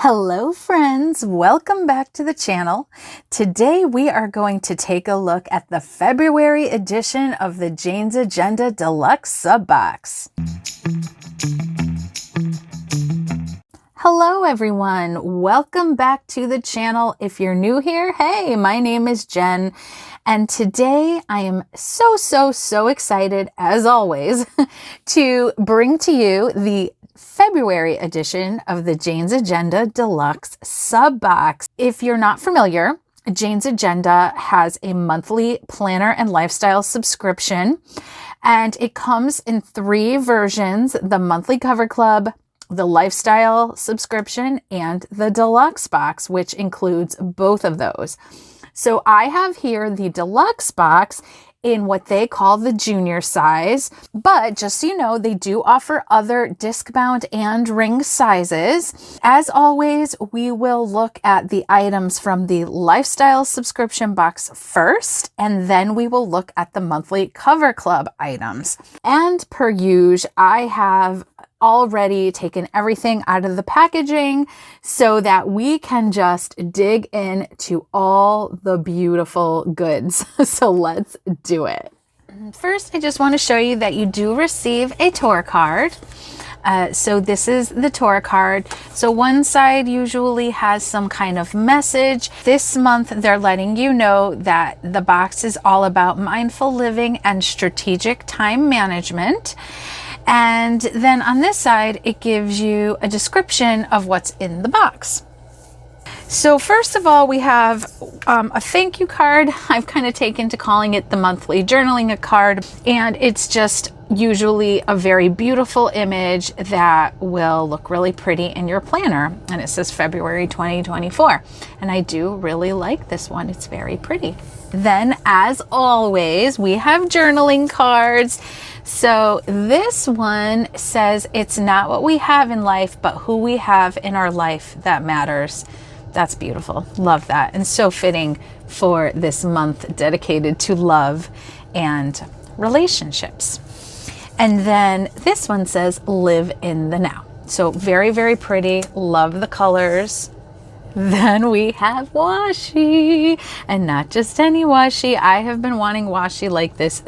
Hello friends, welcome back to the channel. Today we are going to take a look at the February edition of the Jane's Agenda Deluxe sub box. Hello everyone, welcome back to the channel. If you're new here, hey, my name is Jen, and today I am so excited, as always, to bring to you the February edition of the Jane's Agenda Deluxe sub box. If you're not familiar, Jane's Agenda has a monthly planner and lifestyle subscription, and it comes in 3 versions: the monthly cover club, the lifestyle subscription, and the deluxe box, which includes both of those. So I have here the deluxe box in what they call the junior size, but just so you know, they do offer other disc bound and ring sizes. As always, we will look at the items from the lifestyle subscription box first, and then we will look at the monthly cover club items. And per usual, I have already taken everything out of the packaging so that we can just dig into all the beautiful goods. So let's do it. First, I just want to show you that you do receive a tour card. So this is the tour card. So one side usually has some kind of message. This month, they're letting you know that the box is all about mindful living and strategic time management. And then on this side, it gives you a description of what's in the box. So first of all, we have a thank you card. I've kind of taken to calling it the monthly journaling card, and it's just usually a very beautiful image that will look really pretty in your planner. And it says February 2024. And I do really like this one. It's very pretty. Then, as always, we have journaling cards. So this one says, it's not what we have in life, but who we have in our life that matters. That's beautiful. Love that. And so fitting for this month dedicated to love and relationships. And then this one says, live in the now. So very pretty. Love the colors. Then we have washi, and not just any washi. I have been wanting washi like this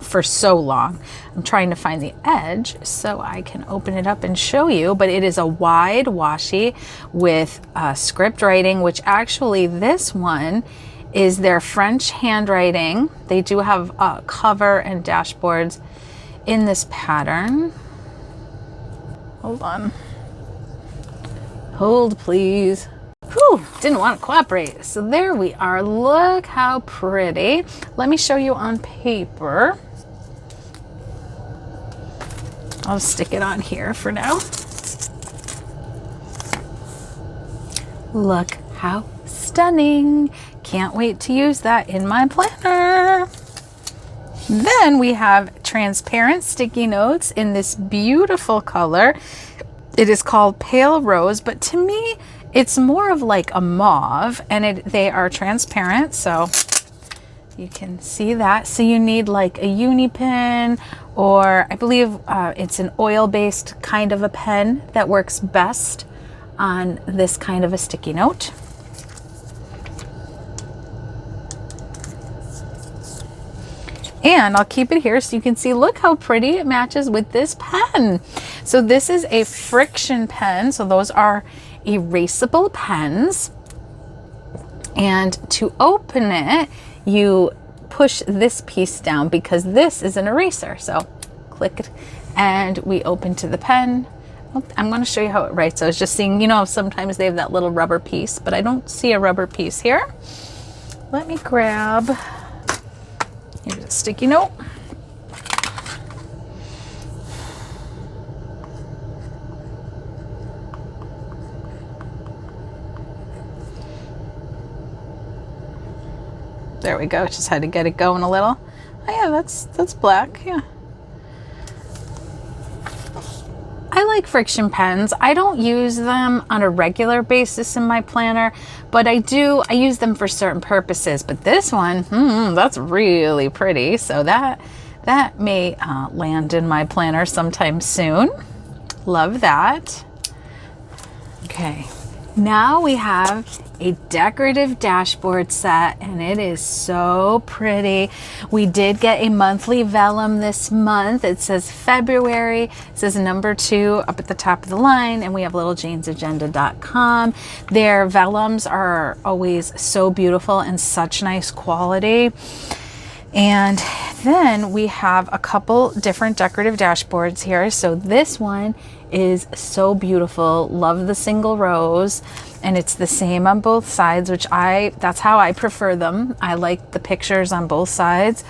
for so long. I'm trying to find the edge so I can open it up and show you, but it is a wide washi with script writing, which actually this one is their French handwriting. They do have a cover and dashboards in this pattern. Hold on. Hold, please. Whew, didn't want to cooperate. So there we are. Look how pretty. Let me show you on paper. I'll stick it on here for now. Look how stunning. Can't wait to use that in my planner. Then we have transparent sticky notes in this beautiful color. It is called Pale Rose, but to me, it's more of like a mauve, and they are transparent, so you can see that. So you need like a uni pen, or I believe it's an oil-based kind of a pen that works best on this kind of a sticky note. And I'll keep it here so you can see, look how pretty it matches with this pen. So this is a friction pen. So those are erasable pens. And to open it, you push this piece down because this is an eraser. So click it and we open to the pen. I'm going to show you how it writes. I was just seeing, you know, sometimes they have that little rubber piece, but I don't see a rubber piece here. Let me grab, here's a sticky note. There we go. Just had to get it going a little. Oh yeah, that's black. Yeah. I like friction pens. I don't use them on a regular basis in my planner, but I use them for certain purposes. But this one, that's really pretty. So that may land in my planner sometime soon. Love that. Okay, now we have a decorative dashboard set, and it is so pretty. We did get a monthly vellum this month. It says February, it says number 2 up at the top of the line, and we have littlejanesagenda.com. Their vellums are always so beautiful and such nice quality. And then we have a couple different decorative dashboards here. So this one is so beautiful. Love the single rows, and it's the same on both sides, which that's how I prefer them. I like the pictures on both sides.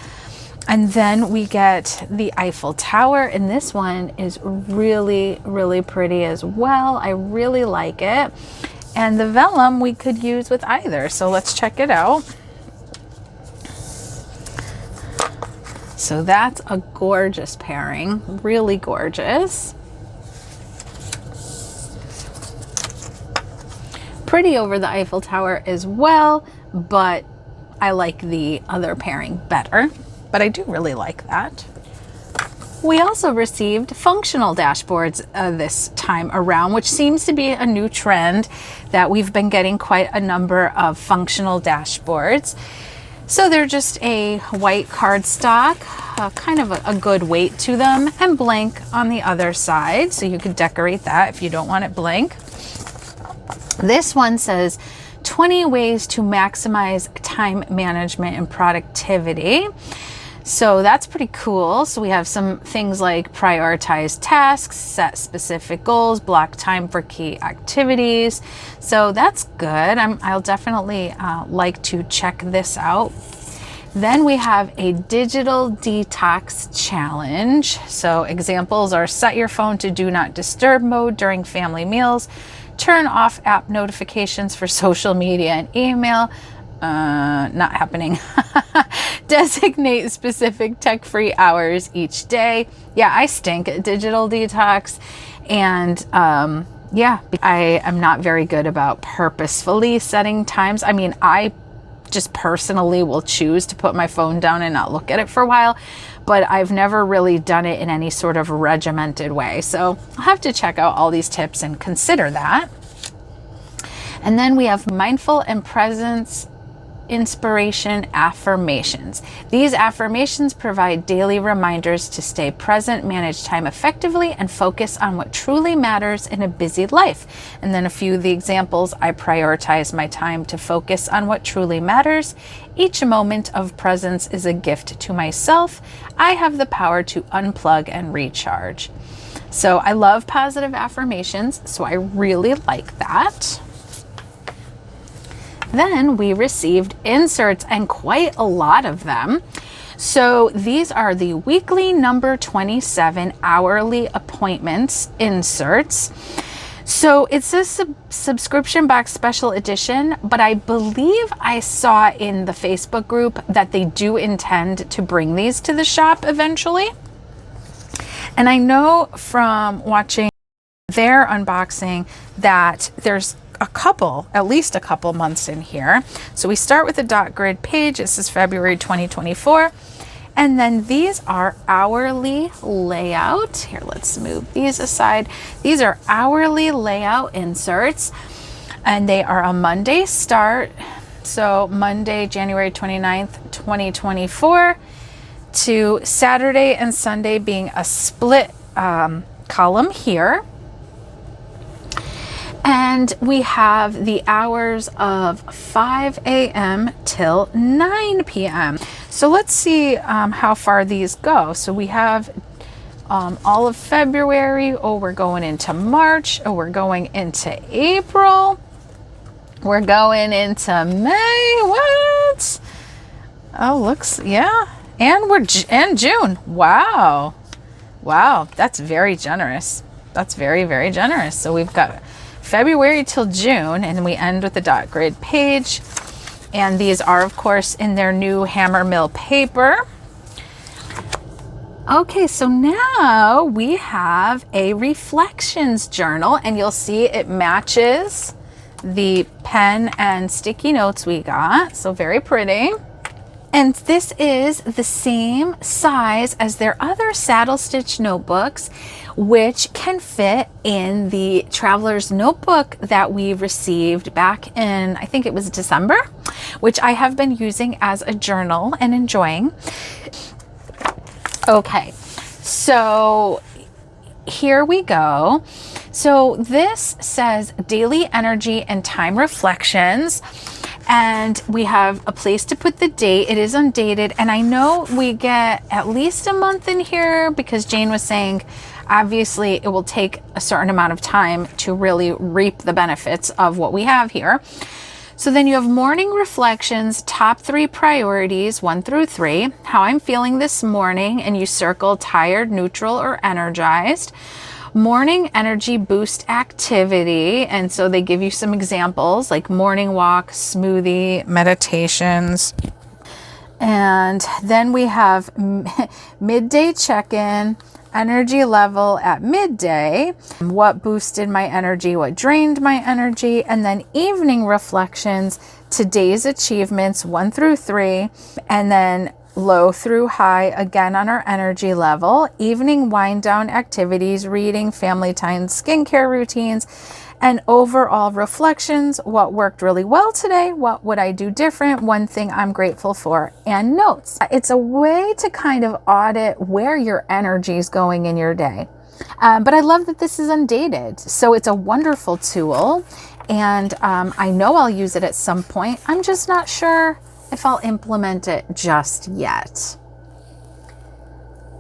And then we get the Eiffel Tower, and this one is really, really pretty as well. I really like it. And the vellum we could use with either. So let's check it out. So that's a gorgeous pairing, really gorgeous. Pretty over the Eiffel Tower as well, but I like the other pairing better, but I do really like that. We also received functional dashboards this time around, which seems to be a new trend that we've been getting quite a number of functional dashboards. So they're just a white cardstock, kind of a good weight to them, and blank on the other side. So you could decorate that if you don't want it blank. This one says 20 ways to maximize time management and productivity. So that's pretty cool. So we have some things like prioritize tasks, set specific goals, block time for key activities. So that's good. I'll definitely like to check this out. Then we have a digital detox challenge. So examples are set your phone to do not disturb mode during family meals, turn off app notifications for social media and email. Not happening. Designate specific tech-free hours each day. Yeah, I stink at digital detox, and yeah, I am not very good about purposefully setting times. I mean, I just personally will choose to put my phone down and not look at it for a while, but I've never really done it in any sort of regimented way. So I'll have to check out all these tips and consider that. And then we have mindful and presence inspiration affirmations. These affirmations provide daily reminders to stay present, manage time effectively, and focus on what truly matters in a busy life. And then a few of the examples: I prioritize my time to focus on what truly matters. Each moment of presence is a gift to myself. I have the power to unplug and recharge. So I love positive affirmations, so I really like that. Then we received inserts, and quite a lot of them. So these are the weekly number 27 hourly appointments inserts. So it's a subscription box special edition, but I believe I saw in the Facebook group that they do intend to bring these to the shop eventually. And I know from watching their unboxing that there's at least a couple months in here. So we start with the dot grid page. This is February 2024. And then these are hourly layout. Here, let's move these aside. These are hourly layout inserts, and they are a Monday start. So Monday, January 29th, 2024 to Saturday and Sunday being a split column here. And we have the hours of 5 a.m. till 9 p.m. So let's see how far these go. So we have all of February. Oh, we're going into March. Oh, we're going into April. We're going into May. What? Oh, looks, yeah. And and June. Wow. Wow, that's very generous. That's very, very generous. So we've got February till June, and then we end with the dot grid page. And these are, of course, in their new hammer mill paper. Okay, so now we have a reflections journal, and you'll see it matches the pen and sticky notes we got. So very pretty. And this is the same size as their other saddle stitch notebooks, which can fit in the traveler's notebook that we received back in, I think it was December, which I have been using as a journal and enjoying. Okay, so here we go. So this says daily energy and time reflections. And we have a place to put the date. It is undated. And I know we get at least a month in here because Jane was saying, obviously it will take a certain amount of time to really reap the benefits of what we have here. So then you have morning reflections, top 3 priorities, 1 through 3, how I'm feeling this morning, and you circle tired, neutral, or energized. Morning energy boost activity, and so they give you some examples like morning walk, smoothie, meditations. And then we have midday check-in, energy level at midday, what boosted my energy, what drained my energy, and then evening reflections, today's achievements 1 through 3, and then low through high again on our energy level, evening wind down activities, reading, family time, skincare routines, and overall reflections, what worked really well today, what would I do different, one thing I'm grateful for, and notes. It's a way to kind of audit where your energy is going in your day. But I love that this is undated. So it's a wonderful tool, and I know I'll use it at some point. I'm just not sure if I'll implement it just yet.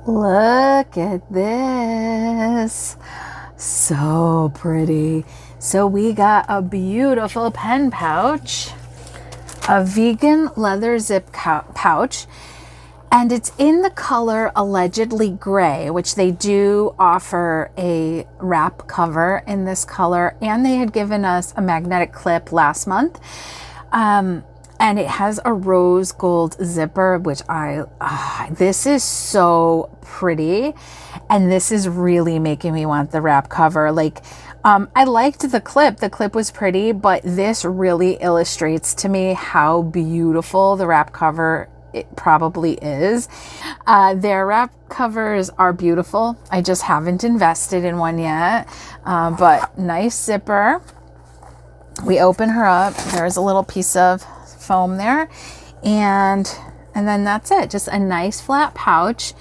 Look at this. So pretty. So we got a beautiful pen pouch, a vegan leather zip pouch, and it's in the color allegedly gray, which they do offer a wrap cover in this color, and they had given us a magnetic clip last month. And it has a rose gold zipper, which this is so pretty. And this is really making me want the wrap cover. Like, I liked the clip. The clip was pretty, but this really illustrates to me how beautiful the wrap cover it probably is. Their wrap covers are beautiful. I just haven't invested in one yet, but nice zipper. We open her up. There's a little piece of foam there, and then that's it. Just a nice flat pouch,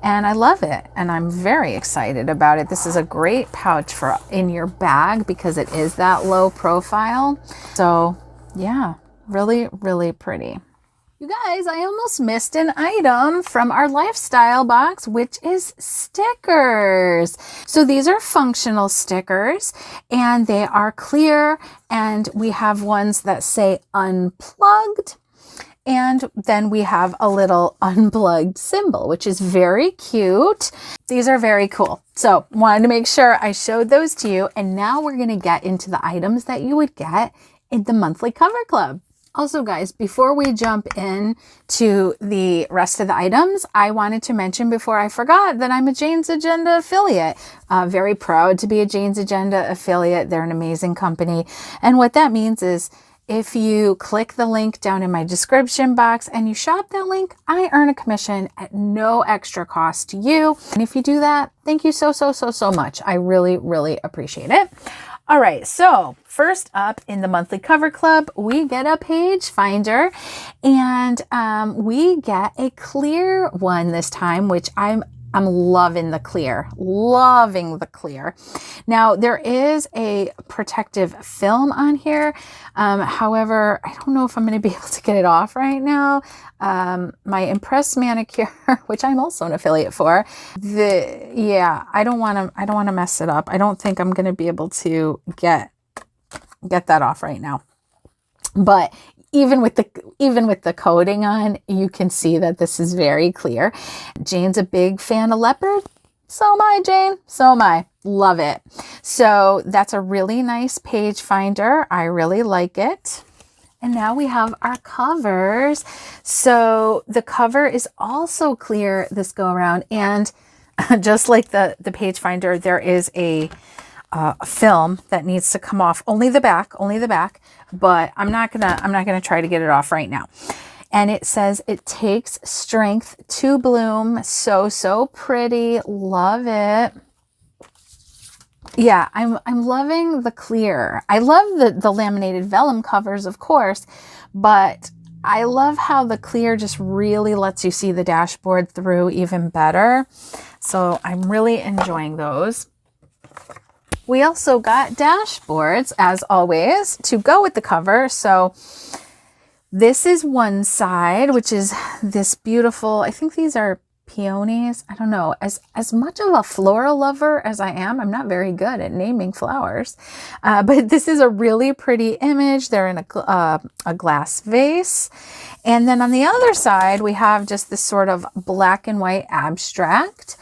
and I love it, and I'm very excited about it. This is a great pouch for in your bag because it is that low profile. So yeah, really, really pretty. You guys, I almost missed an item from our lifestyle box, which is stickers. So these are functional stickers, and they are clear, and we have ones that say unplugged, and then we have a little unplugged symbol, which is very cute. These are very cool. So wanted to make sure I showed those to you, and now we're going to get into the items that you would get in the monthly cover club. Also, guys, before we jump in to the rest of the items, I wanted to mention before I forgot that I'm a Jane's Agenda affiliate. Very proud to be a Jane's Agenda affiliate. They're an amazing company. And what that means is if you click the link down in my description box and you shop that link, I earn a commission at no extra cost to you. And if you do that, thank you so much. I really, really appreciate it. All right, so first up in the monthly cover club, we get a page finder, and we get a clear one this time, which I'm loving the clear, loving the clear. Now there is a protective film on here. However, I don't know if I'm going to be able to get it off right now. My Impress Manicure, which I'm also an affiliate for, I don't want to mess it up. I don't think I'm going to be able to get that off right now. But even with the coating on, you can see that this is very clear. Jane's a big fan of leopard. So am I, Jane. So am I. Love it. So that's a really nice page finder. I really like it. And now we have our covers. So the cover is also clear this go around. And just like the page finder, there is a film that needs to come off. Only the back, but I'm not gonna try to get it off right now. And it says, "It takes strength to bloom." So, so pretty. Love it. Yeah, I'm loving the clear. I love the laminated vellum covers, of course, but I love how the clear just really lets you see the dashboard through even better. So I'm really enjoying those. We also got dashboards, as always, to go with the cover. So this is one side, which is this beautiful, I think these are peonies. I don't know. As much of a floral lover as I am, I'm not very good at naming flowers. But this is a really pretty image. They're in a glass vase. And then on the other side, we have just this sort of black and white abstract.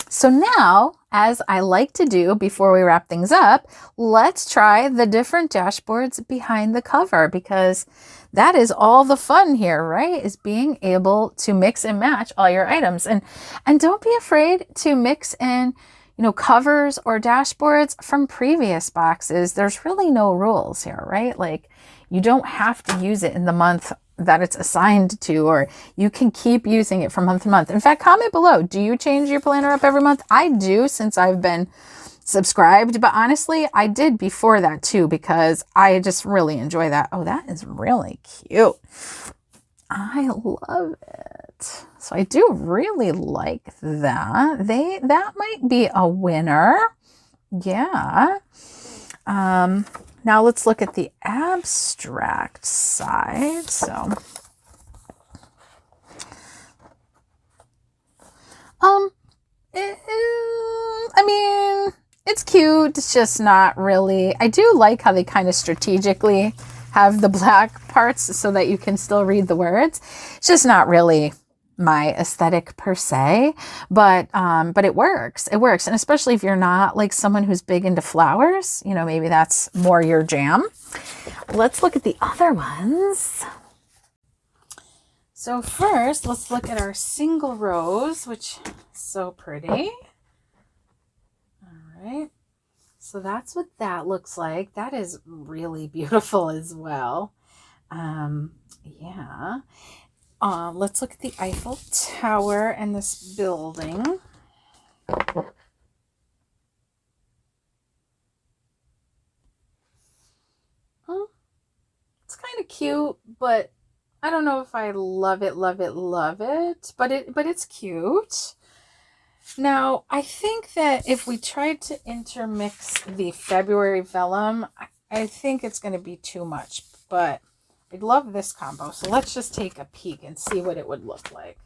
So now, as I like to do before we wrap things up, let's try the different dashboards behind the cover, because that is all the fun here, right? Is being able to mix and match all your items. And don't be afraid to mix in, you know, covers or dashboards from previous boxes. There's really no rules here, right? Like, you don't have to use it in the month that it's assigned to, or you can keep using it from month to month. In fact, comment below, do you change your planner up every month? I do, since I've been subscribed, but honestly, I did before that too, because I just really enjoy that. Oh, that is really cute. I love it. So I do really like that. That might be a winner. Yeah. Now let's look at the abstract side. So, I mean, it's cute. It's just not really, I do like how they kind of strategically have the black parts so that you can still read the words. It's just not really my aesthetic per se, but it works. It works. And especially if you're not like someone who's big into flowers, you know, maybe that's more your jam. Let's look at the other ones. So first, let's look at our single rose, which is so pretty. All right. So that's what that looks like. That is really beautiful as well. Yeah. Let's look at the Eiffel Tower and this building. It's kind of cute, but I don't know if I love it, love it, love it. But it's cute. Now, I think that if we tried to intermix the February vellum, I think it's going to be too much, but I love this combo. So let's just take a peek and see what it would look like.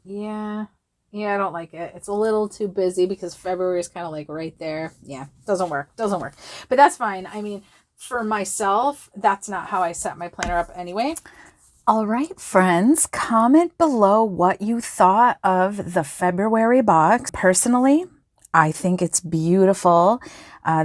Yeah, I don't like it. It's a little too busy because February is kind of like right there. Yeah, doesn't work. But that's fine. I mean, for myself, that's not how I set my planner up anyway. All right, friends, comment below what you thought of the February box. Personally, I think it's beautiful.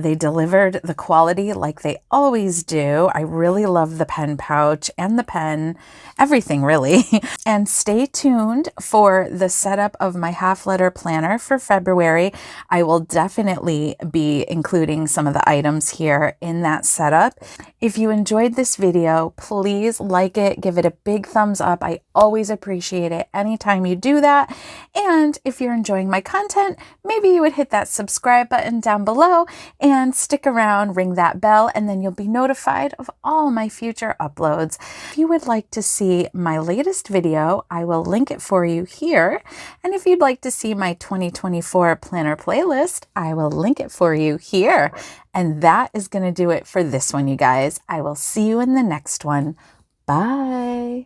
They delivered the quality like they always do. I really love the pen pouch and the pen, everything really. And stay tuned for the setup of my half letter planner for February. I will definitely be including some of the items here in that setup. If you enjoyed this video, please like it, give it a big thumbs up. I always appreciate it anytime you do that. And if you're enjoying my content, maybe you would hit that subscribe button down below and stick around, ring that bell, and then you'll be notified of all my future uploads. If you would like to see my latest video, I will link it for you here. And if you'd like to see my 2024 planner playlist, I will link it for you here. And that is going to do it for this one, you guys. I will see you in the next one. Bye.